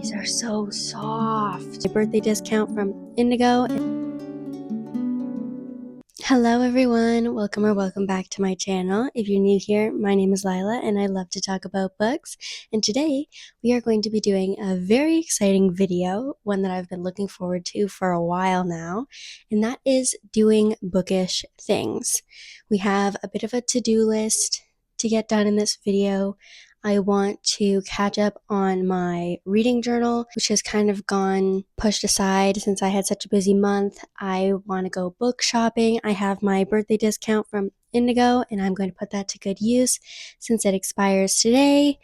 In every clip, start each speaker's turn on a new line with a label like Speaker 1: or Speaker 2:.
Speaker 1: These are so soft. My birthday discount from Indigo. Hello everyone, welcome back to my channel. If you're new here, my name is Lila and I love to talk about books. And today we are going to be doing a very exciting video, one that I've been looking forward to for a while now, and that is doing bookish things. We have a bit of a to-do list to get done in this video. I want to catch up on my reading journal, which has kind of gone pushed aside since I had such a busy month. I want to go book shopping. I have my birthday discount from Indigo, and I'm going to put that to good use since it expires today.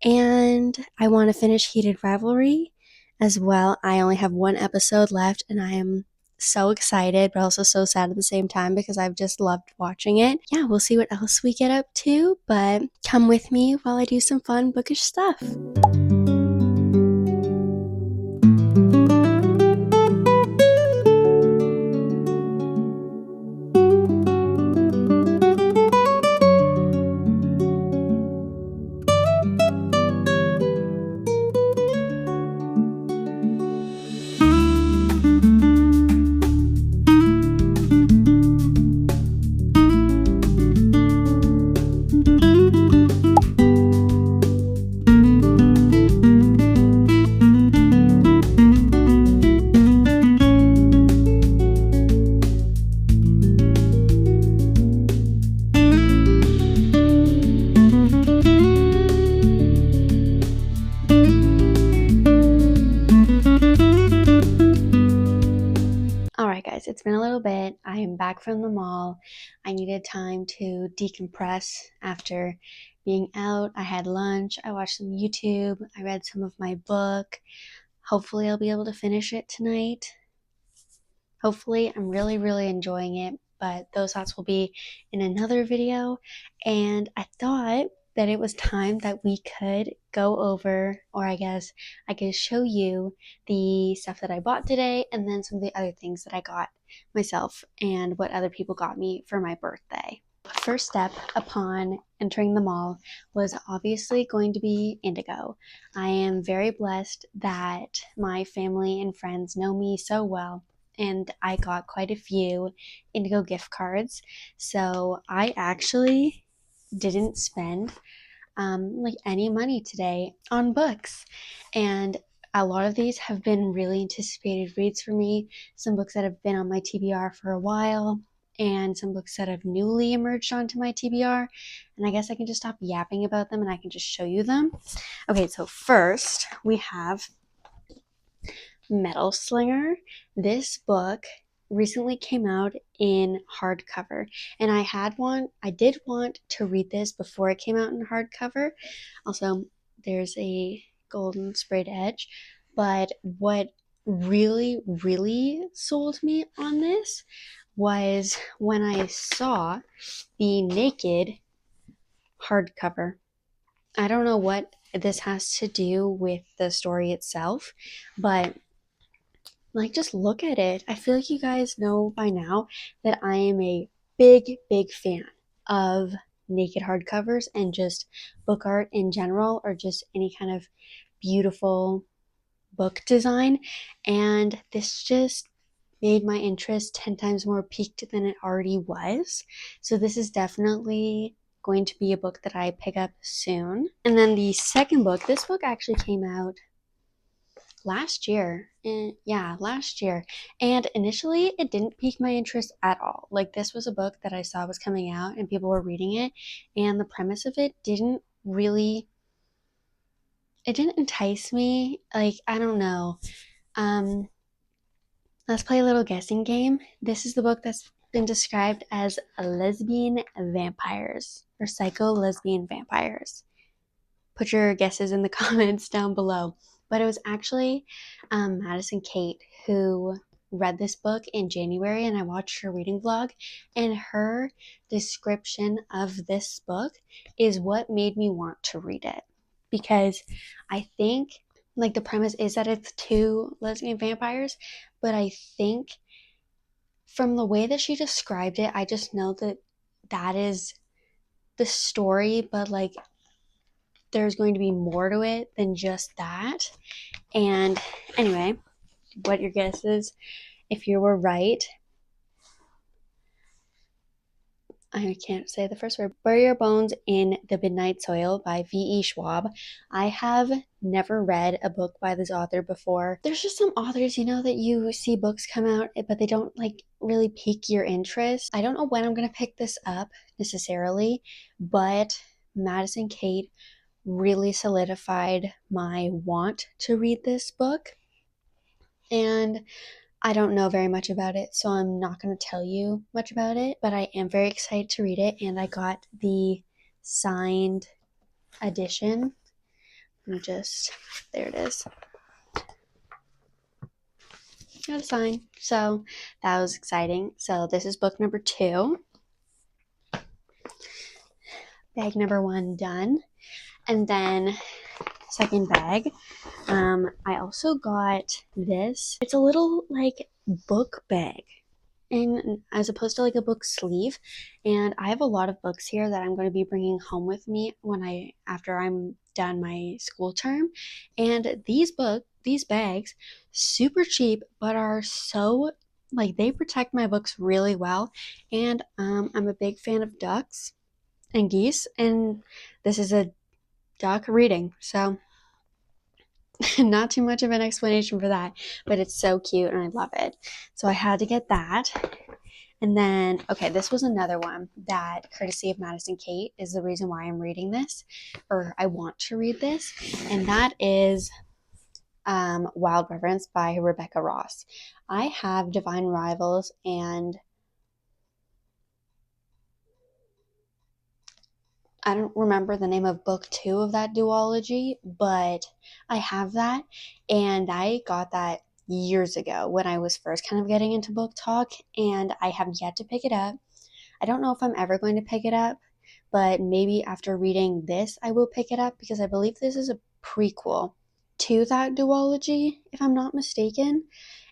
Speaker 1: And I want to finish Heated Rivalry as well. I only have one episode left, and I am so excited, but also so sad at the same time because I've just loved watching it. Yeah, we'll see what else we get up to, but come with me while I do some fun bookish stuff. Alright guys, it's been a little bit. I am back from the mall. I needed time to decompress after being out. I had lunch, I watched some YouTube, I read some of my book. Hopefully I'll be able to finish it tonight. Hopefully, I'm really enjoying it, but those thoughts will be in another video. And I thought that it was time that we could go over, or I guess I could show you the stuff that I bought today and then some of the other things that I got myself and what other people got me for my birthday. First step upon entering the mall was obviously going to be Indigo. I am very blessed that my family and friends know me so well, and I got quite a few Indigo gift cards. So I actually didn't spend like any money today on books, and a lot of these have been really anticipated reads for me. Some books that have been on my TBR for a while, and some books that have newly emerged onto my TBR. And I guess I can just stop yapping about them and I can just show you them. Okay, so first we have Metal Slinger. This book recently came out in hardcover, and I did want to read this before it came out in hardcover. Also, there's a golden sprayed edge, but what really sold me on this was when I saw the naked hardcover. I don't know what this has to do with the story itself, but like, just look at it. I feel like you guys know by now that I am a big fan of naked hardcovers and just book art in general, or just any kind of beautiful book design. And this just made my interest 10 times more piqued than it already was. So this is definitely going to be a book that I pick up soon. And then the second book, this book actually came out last year. Last year. And initially it didn't pique my interest at all. Like, this was a book that I saw was coming out and people were reading it, and the premise of it didn't entice me. Like, I don't know. Let's play a little guessing game. This is the book that's been described as lesbian vampires, or psycho lesbian vampires. Put your guesses in the comments down below. But it was actually Madison Kate who read this book in January, and I watched her reading vlog, and her description of this book is what made me want to read it. Because I think, like, the premise is that it's two lesbian vampires, but I think from the way that she described it, I just know that that is the story, but like, there's going to be more to it than just that. And anyway, what your guess is, if you were right, I can't say the first word. Bury Your Bones in the Midnight Soil by V.E. Schwab. I have never read a book by this author before. There's just some authors, that you see books come out, but they don't really pique your interest. I don't know when I'm going to pick this up necessarily, but Madison Kate really solidified my want to read this book. And I don't know very much about it, so I'm not going to tell you much about it, but I am very excited to read it, and I got the signed edition. There it is. Got a sign. So that was exciting. So this is book number 2. Bag number 1 done. And then second bag, I also got this. It's a little book bag, and as opposed to a book sleeve. And I have a lot of books here that I'm going to be bringing home with me after I'm done my school term. And these bags, super cheap, but are so they protect my books really well. And I'm a big fan of ducks and geese, and this is a duck reading, so not too much of an explanation for that, but it's so cute and I love it. So I had to get that. And then, okay, this was another one that, courtesy of Madison Kate, is the reason why I'm reading this, or I want to read this, and that is Wild Reverence by Rebecca Ross. I have Divine Rivals, and I don't remember the name of book 2 of that duology, but I have that, and I got that years ago when I was first kind of getting into book talk, and I have yet to pick it up. I don't know if I'm ever going to pick it up, but maybe after reading this, I will pick it up, because I believe this is a prequel to that duology, if I'm not mistaken.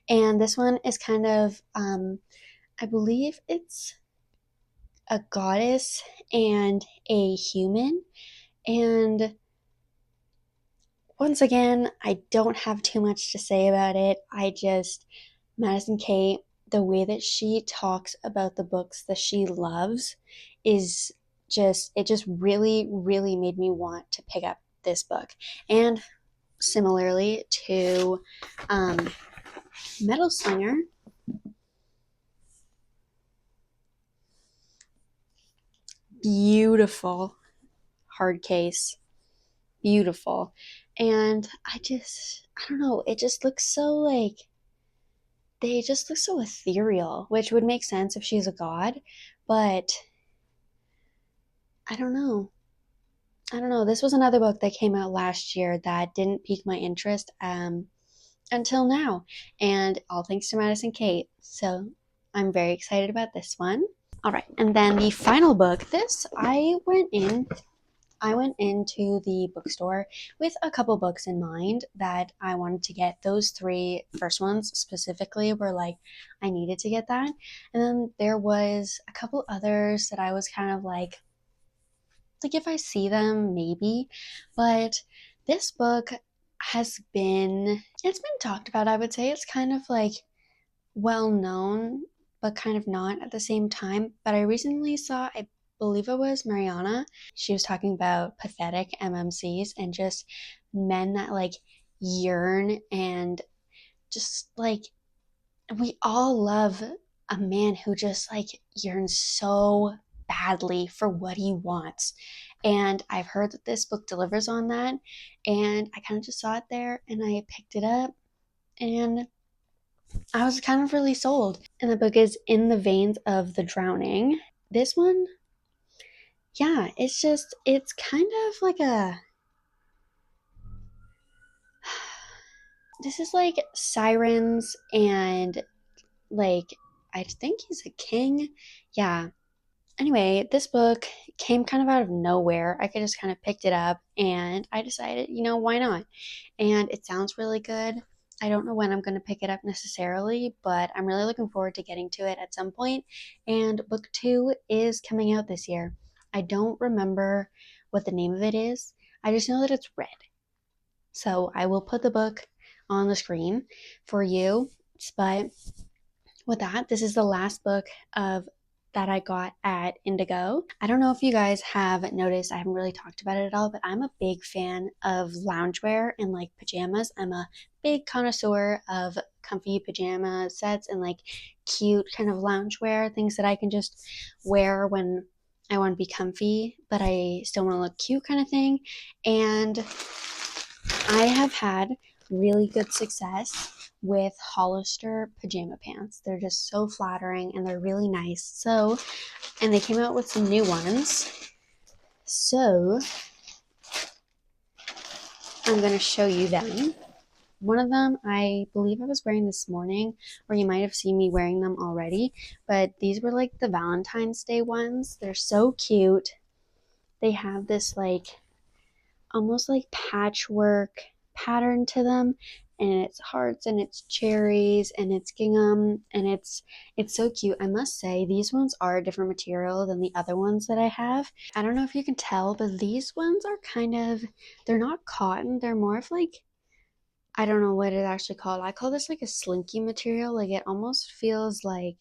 Speaker 1: And this one is kind of, I believe it's a goddess and a human. And once again, I don't have too much to say about it. Madison Kate, the way that she talks about the books that she loves is it just really, really made me want to pick up this book. And similarly to Metal Slinger, beautiful hard case, beautiful. And I don't know, it just looks so they just look so ethereal, which would make sense if she's a god, but I don't know. This was another book that came out last year that didn't pique my interest until now, and all thanks to Madison Kate. So I'm very excited about this one. All right, and then the final book. I went into the bookstore with a couple books in mind that I wanted to get. Those 3 first ones specifically were I needed to get that. And then there was a couple others that I was kind of if I see them, maybe. But this book it's been talked about, I would say. It's kind of well known, but kind of not at the same time. But I recently saw, I believe it was Mariana. She was talking about pathetic MMCs and just men that yearn, and just we all love a man who just yearns so badly for what he wants. And I've heard that this book delivers on that, and I kind of just saw it there and I picked it up, and I was kind of really sold. And the book is In the Veins of the Drowning. This one, yeah, it's kind of this is sirens, and I think he's a king. Yeah. Anyway, this book came kind of out of nowhere. I could just kind of picked it up, and I decided, why not? And it sounds really good. I don't know when I'm going to pick it up necessarily, but I'm really looking forward to getting to it at some point. And book 2 is coming out this year. I don't remember what the name of it is. I just know that it's red. So I will put the book on the screen for you. But with that, this is the last book of that I got at Indigo. I don't know if you guys have noticed, I haven't really talked about it at all, but I'm a big fan of loungewear and like pajamas. I'm a big connoisseur of comfy pajama sets and like cute kind of loungewear, things that I can just wear when I want to be comfy, but I still want to look cute kind of thing. And I have had really good success with Hollister pajama pants. They're just so flattering and they're really nice. So, and they came out with some new ones. So, I'm going to show you them. One of them, I believe I was wearing this morning, or you might have seen me wearing them already, but these were like the Valentine's Day ones. They're so cute. They have this like almost like patchwork pattern to them, and it's hearts and it's cherries and it's gingham, and it's so cute. I must say these ones are a different material than the other ones that I have. I don't know if you can tell, but these ones are kind of, they're not cotton, they're more of like, I don't know what it's actually called. I call this like a slinky material. Like it almost feels like,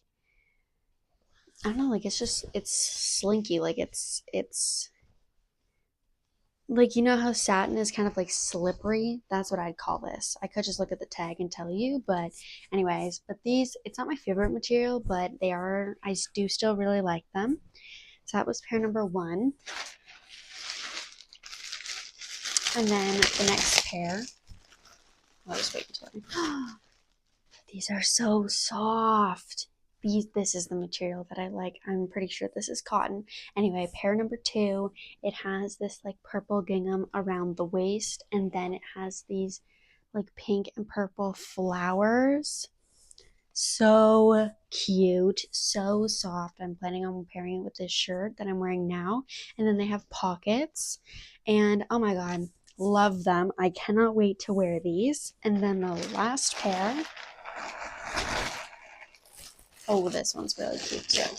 Speaker 1: I don't know, like it's slinky, like it's like, you know how satin is kind of like slippery? That's what I'd call this. I could just look at the tag and tell you, but anyways, but these, it's not my favorite material, but they are, I do still really like them. So that was pair number 1. And then the next pair, I'll just wait until these are so soft. This is the material that I like. I'm pretty sure this is cotton. Anyway, pair number 2, it has this like purple gingham around the waist, and then it has these like pink and purple flowers. So cute, so soft. I'm planning on pairing it with this shirt that I'm wearing now. And then they have pockets, and oh my god, love them. I cannot wait to wear these. And then the last pair, oh, this one's really cute too.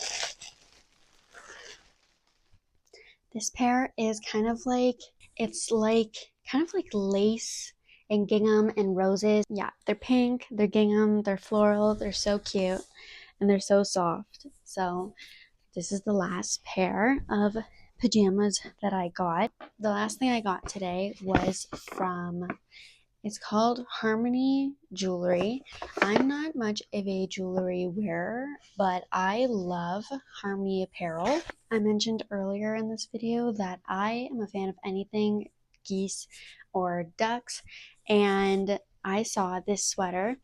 Speaker 1: This pair is kind of like, it's like kind of like lace and gingham and roses. Yeah, they're pink, they're gingham, they're floral, they're so cute, and they're so soft. So this is the last pair of pajamas that I got. The last thing I got today was from, it's called Harmony Jewelry. I'm not much of a jewelry wearer, but I love Harmony apparel. I mentioned earlier in this video that I am a fan of anything geese or ducks, and I saw this sweater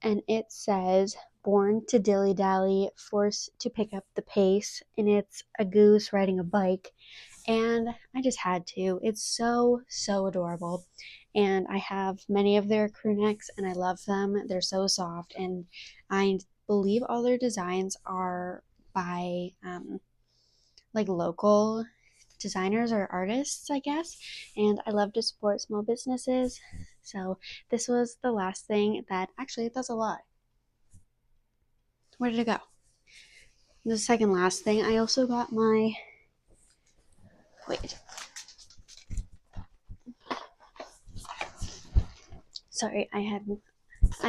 Speaker 1: and it says born to dilly dally, forced to pick up the pace, and it's a goose riding a bike, and I just had to. It's so adorable, and I have many of their crew necks and I love them. They're so soft, and I believe all their designs are by like local designers or artists, I guess, and I love to support small businesses. So this was the last thing that, actually that's a lot. Where did it go? The second last thing, I also got my, wait, sorry, I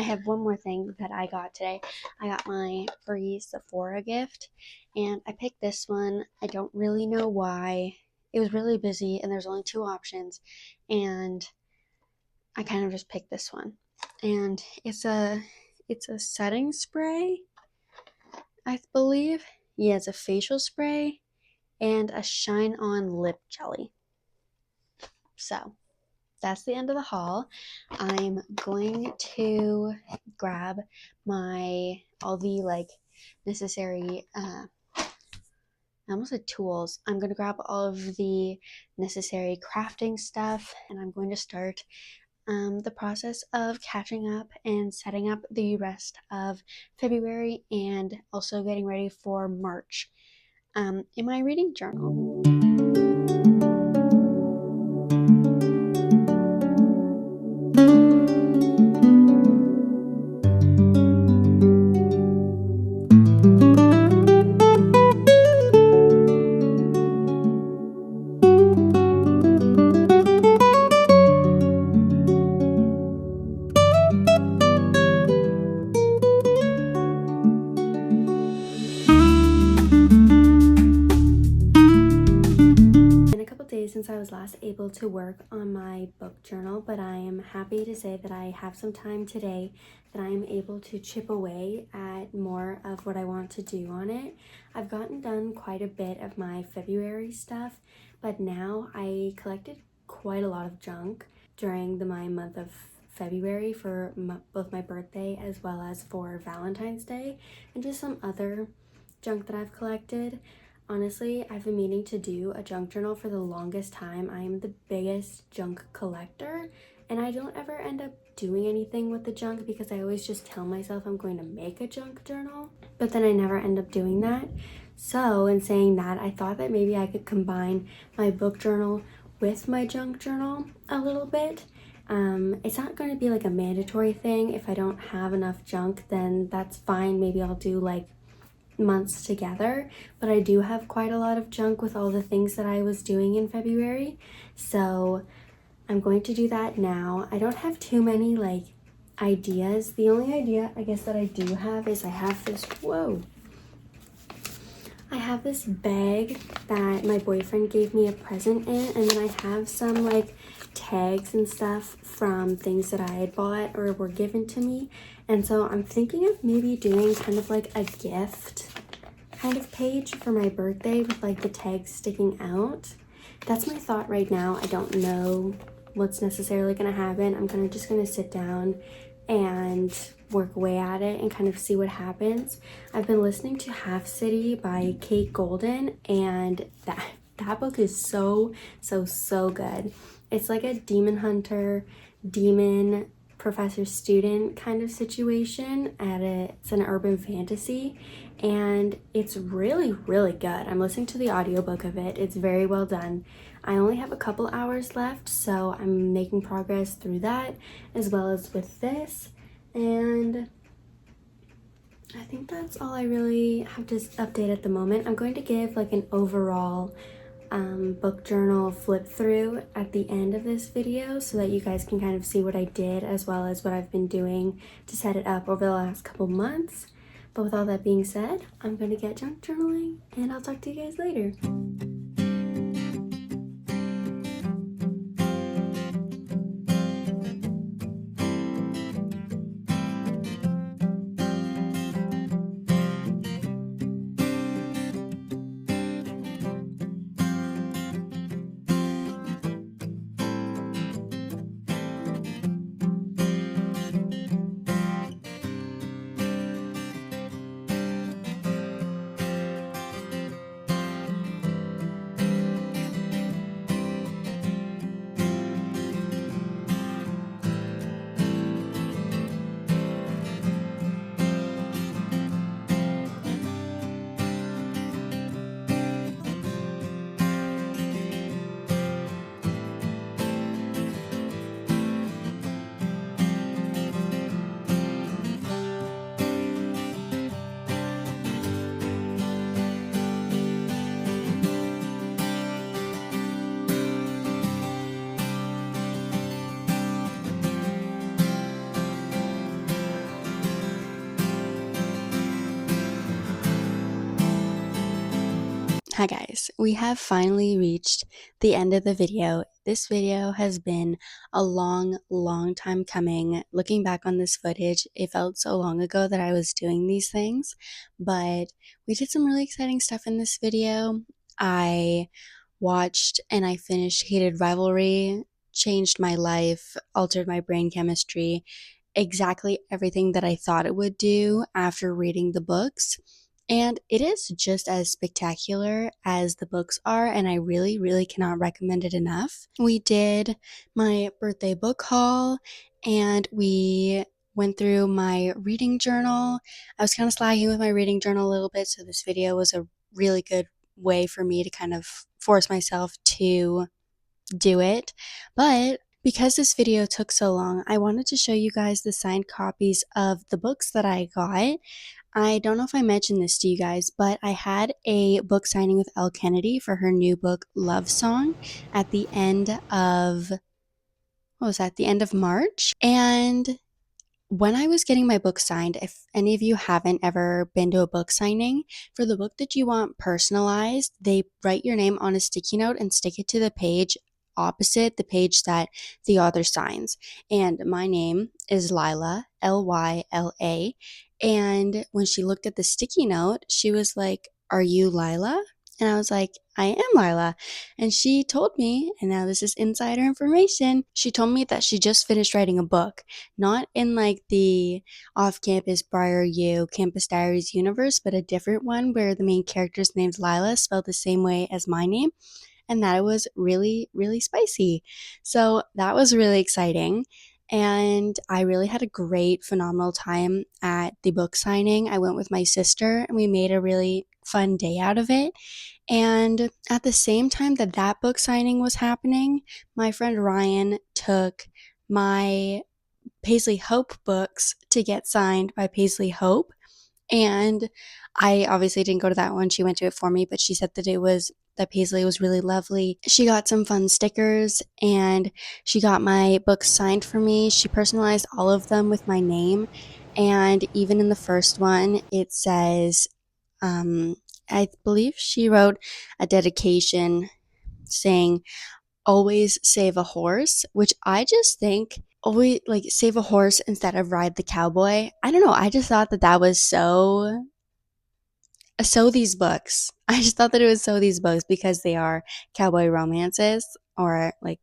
Speaker 1: have one more thing that I got today. I got my free Sephora gift, and I picked this one. I don't really know why. It was really busy and there's only 2 options, and I kind of just picked this one. And it's a setting spray, I believe. Yeah, it's a facial spray and a shine on lip jelly. So that's the end of the haul. I'm going to grab all the like necessary I almost said tools. I'm going to grab all of the necessary crafting stuff, and I'm going to start the process of catching up and setting up the rest of February, and also getting ready for March in my reading journal. able to work on my book journal, but I am happy to say that I have some time today that I am able to chip away at more of what I want to do on it. I've gotten done quite a bit of my February stuff, but now I collected quite a lot of junk during my month of February for both my birthday as well as for Valentine's Day, and just some other junk that I've collected. Honestly, I've been meaning to do a junk journal for the longest time. I am the biggest junk collector, and I don't ever end up doing anything with the junk because I always just tell myself I'm going to make a junk journal, but then I never end up doing that. So in saying that, I thought that maybe I could combine my book journal with my junk journal a little bit. It's not going to be like a mandatory thing. If I don't have enough junk, then that's fine. Maybe I'll do like months together, but I do have quite a lot of junk with all the things that I was doing in February, so I'm going to do that now. I don't have too many like ideas. The only idea I guess that I do have is I have this bag that my boyfriend gave me a present in, and then I have some like tags and stuff from things that I had bought or were given to me. And so I'm thinking of maybe doing kind of like a gift kind of page for my birthday with like the tags sticking out. That's my thought right now. I don't know what's necessarily gonna happen. I'm just gonna sit down and work away at it and kind of see what happens. I've been listening to Half City by Kate Golden, and that book is so good. It's like a demon hunter, demon professor student kind of situation it's an urban fantasy, and it's really good. I'm listening to the audiobook of it. It's very well done. I only have a couple hours left, so I'm making progress through that as well as with this, and I think that's all I really have to update at the moment. I'm going to give like an overall book journal flip through at the end of this video so that you guys can kind of see what I did as well as what I've been doing to set it up over the last couple months. But with all that being said, I'm going to get junk journaling, and I'll talk to you guys later. Hi guys, we have finally reached the end of the video. This video has been a long time coming. Looking back on this footage, it felt so long ago that I was doing these things, but we did some really exciting stuff in this video. I watched and I finished Hated Rivalry, changed my life, altered my brain chemistry, exactly everything that I thought it would do after reading the books. And it is just as spectacular as the books are, and I really cannot recommend it enough. We did my birthday book haul, and we went through my reading journal. I was kind of slacking with my reading journal a little bit, so this video was a really good way for me to kind of force myself to do it. But because this video took so long, I wanted to show you guys the signed copies of the books that I got. I don't know if I mentioned this to you guys, but I had a book signing with Elle Kennedy for her new book, Love Song, at the end of, the end of March. And when I was getting my book signed, if any of you haven't ever been to a book signing, for the book that you want personalized, they write your name on a sticky note and stick it to the page opposite the page that the author signs. And my name is Lila, Lyla. And when she looked at the sticky note, she was like, "Are you Lila?" And I was like, "I am Lila." And she told me, and now this is insider information, she told me that she just finished writing a book, not in like the off campus Briar U Campus Diaries universe, but a different one where the main character's name's Lila, spelled the same way as my name, and that it was really, really spicy. So that was really exciting. And I really had a great, phenomenal time at the book signing. I went with my sister and we made a really fun day out of it. And at the same time that that book signing was happening, my friend Ryan took my Paisley Hope books to get signed by Paisley Hope. And I obviously didn't go to that one. She went to it for me, but she said that Paisley was really lovely. She got some fun stickers and she got my books signed for me. She personalized all of them with my name. And even in the first one, it says, I believe she wrote a dedication saying, "Always save a horse," which I just think always like save a horse instead of ride the cowboy. I don't know. I just thought that that was so these books. I just thought that it was so these books because they are cowboy romances or like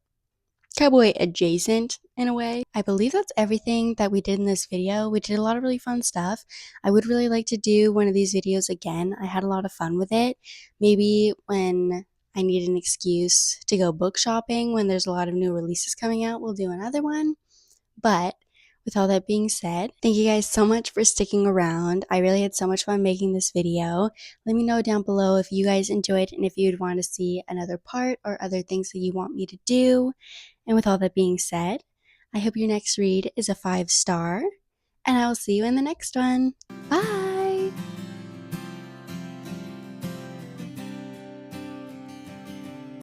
Speaker 1: cowboy adjacent in a way. I believe that's everything that we did in this video. We did a lot of really fun stuff. I would really like to do one of these videos again. I had a lot of fun with it. Maybe when I need an excuse to go book shopping, when there's a lot of new releases coming out, we'll do another one. But with all that being said, thank you guys so much for sticking around. I really had so much fun making this video. Let me know down below if you guys enjoyed and if you'd want to see another part or other things that you want me to do. And with all that being said, I hope your next read is a 5-star, and I will see you in the next one. Bye!